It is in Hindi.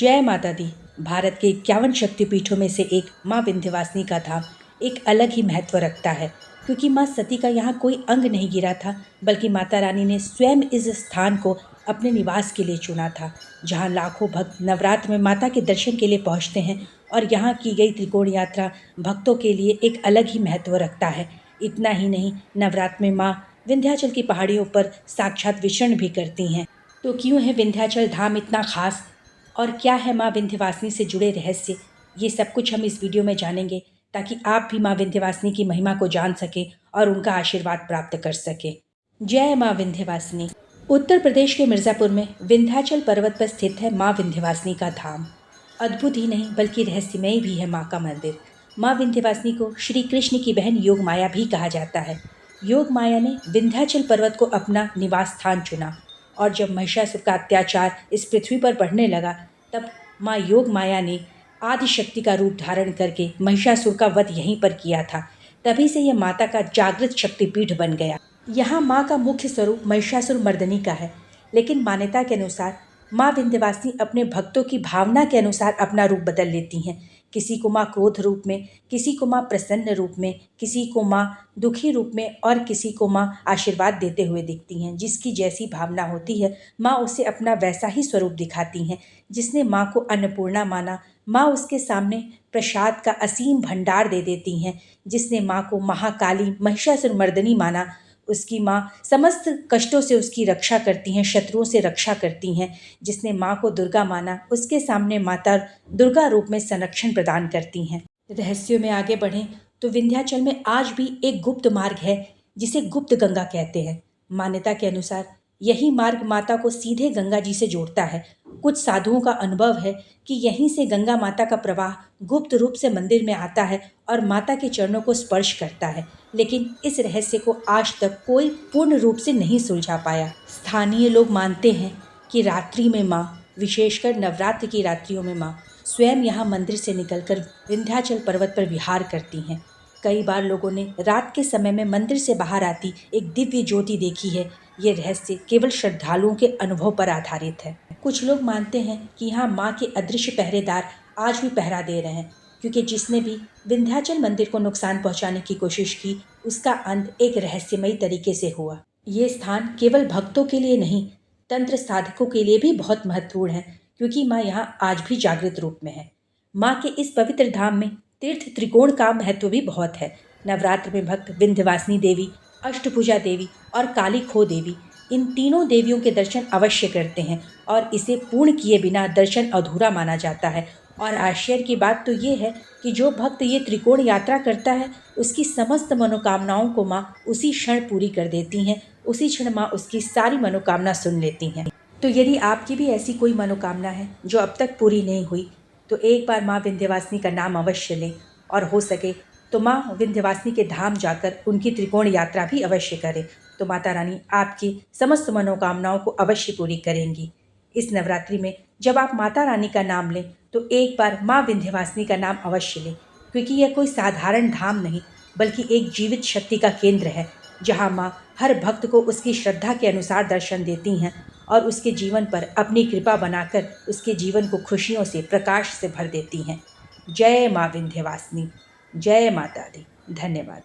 जय माता दी। भारत के 51 शक्तिपीठों में से एक माँ विंध्यवासिनी का धाम एक अलग ही महत्व रखता है, क्योंकि माँ सती का यहाँ कोई अंग नहीं गिरा था, बल्कि माता रानी ने स्वयं इस स्थान को अपने निवास के लिए चुना था, जहाँ लाखों भक्त नवरात्र में माता के दर्शन के लिए पहुँचते हैं। और यहाँ की गई त्रिकोण यात्रा भक्तों के लिए एक अलग ही महत्व रखता है। इतना ही नहीं, नवरात्र में माँ विंध्याचल की पहाड़ियों पर साक्षात विचरण भी करती हैं। तो क्यों है विंध्याचल धाम इतना खास, और क्या है माँ विंध्यवासिनी से जुड़े रहस्य, ये सब कुछ हम इस वीडियो में जानेंगे, ताकि आप भी माँ विंध्यवासिनी की महिमा को जान सकें और उनका आशीर्वाद प्राप्त कर सकें। जय माँ विंध्यवासिनी। उत्तर प्रदेश के मिर्ज़ापुर में विंध्याचल पर्वत पर स्थित है माँ विंध्यवासिनी का धाम। अद्भुत ही नहीं बल्कि रहस्यमय भी है माँ का मंदिर। माँ विंध्यवासिनी को श्री कृष्ण की बहन योग माया भी कहा जाता है। योग माया ने विंध्याचल पर्वत को अपना निवास स्थान चुना, और जब महिषासुर का अत्याचार इस पृथ्वी पर बढ़ने लगा, तब माँ योग माया ने आदि शक्ति का रूप धारण करके महिषासुर का वध यहीं पर किया था। तभी से यह माता का जागृत शक्तिपीठ बन गया। यहाँ माँ का मुख्य स्वरूप महिषासुर मर्दनी का है, लेकिन मान्यता के अनुसार माँ विंध्यवासिनी अपने भक्तों की भावना के अनुसार अपना रूप बदल लेती हैं। किसी को माँ क्रोध रूप में, किसी को माँ प्रसन्न रूप में, किसी को माँ दुखी रूप में, और किसी को माँ आशीर्वाद देते हुए दिखती हैं। जिसकी जैसी भावना होती है, माँ उसे अपना वैसा ही स्वरूप दिखाती हैं। जिसने माँ को अन्नपूर्णा माना, माँ उसके सामने प्रसाद का असीम भंडार दे देती हैं। जिसने माँ को महाकाली महिषासुर मर्दनी माना, उसकी माँ समस्त कष्टों से उसकी रक्षा करती हैं, शत्रुओं से रक्षा करती हैं। जिसने माँ को दुर्गा माना, उसके सामने माता दुर्गा रूप में संरक्षण प्रदान करती हैं। रहस्यों में आगे बढ़ें तो विंध्याचल में आज भी एक गुप्त मार्ग है, जिसे गुप्त गंगा कहते हैं। मान्यता के अनुसार यही मार्ग माता को सीधे गंगा जी से जोड़ता है। कुछ साधुओं का अनुभव है कि यहीं से गंगा माता का प्रवाह गुप्त रूप से मंदिर में आता है और माता के चरणों को स्पर्श करता है, लेकिन इस रहस्य को आज तक कोई पूर्ण रूप से नहीं सुलझा पाया। स्थानीय लोग मानते हैं कि रात्रि में माँ, विशेषकर नवरात्र की रात्रियों में माँ स्वयं यहाँ मंदिर से निकलकर विंध्याचल पर्वत पर विहार करती हैं। कई बार लोगों ने रात के समय में मंदिर से बाहर आती एक दिव्य ज्योति देखी है। ये रहस्य केवल श्रद्धालुओं के अनुभव पर आधारित है। कुछ लोग मानते हैं कि यहाँ माँ के अदृश्य पहरेदार आज भी पहरा दे रहे हैं, क्योंकि जिसने भी विंध्याचल मंदिर को नुकसान पहुँचाने की कोशिश की, उसका अंत एक रहस्यमयी तरीके से हुआ। ये स्थान केवल भक्तों के लिए नहीं, तंत्र साधकों के लिए भी बहुत महत्वपूर्ण है, क्योंकि माँ यहाँ आज भी जागृत रूप में है। माँ के इस पवित्र धाम में तीर्थ त्रिकोण का महत्व भी बहुत है। नवरात्र में भक्त विंध्यवासिनी देवी, अष्टभुजा देवी और काली खो देवी, इन तीनों देवियों के दर्शन अवश्य करते हैं, और इसे पूर्ण किए बिना दर्शन अधूरा माना जाता है। और आश्चर्य की बात तो ये है कि जो भक्त ये त्रिकोण यात्रा करता है, उसकी समस्त मनोकामनाओं को माँ उसी क्षण पूरी कर देती हैं। उसी क्षण माँ उसकी सारी मनोकामना सुन लेती हैं। तो यदि आपकी भी ऐसी कोई मनोकामना है जो अब तक पूरी नहीं हुई, तो एक बार माँ विंध्यवासिनी का नाम अवश्य लें, और हो सके तो माँ विंध्यवासिनी के धाम जाकर उनकी त्रिकोण यात्रा भी अवश्य करें। तो माता रानी आपकी समस्त मनोकामनाओं को अवश्य पूरी करेंगी। इस नवरात्रि में जब आप माता रानी का नाम लें, तो एक बार माँ विंध्यवासिनी का नाम अवश्य लें, क्योंकि यह कोई साधारण धाम नहीं, बल्कि एक जीवित शक्ति का केंद्र है, जहाँ माँ हर भक्त को उसकी श्रद्धा के अनुसार दर्शन देती हैं और उसके जीवन पर अपनी कृपा बनाकर उसके जीवन को खुशियों से, प्रकाश से भर देती हैं। जय माँ विंध्यवासिनी। जय माता दी। धन्यवाद।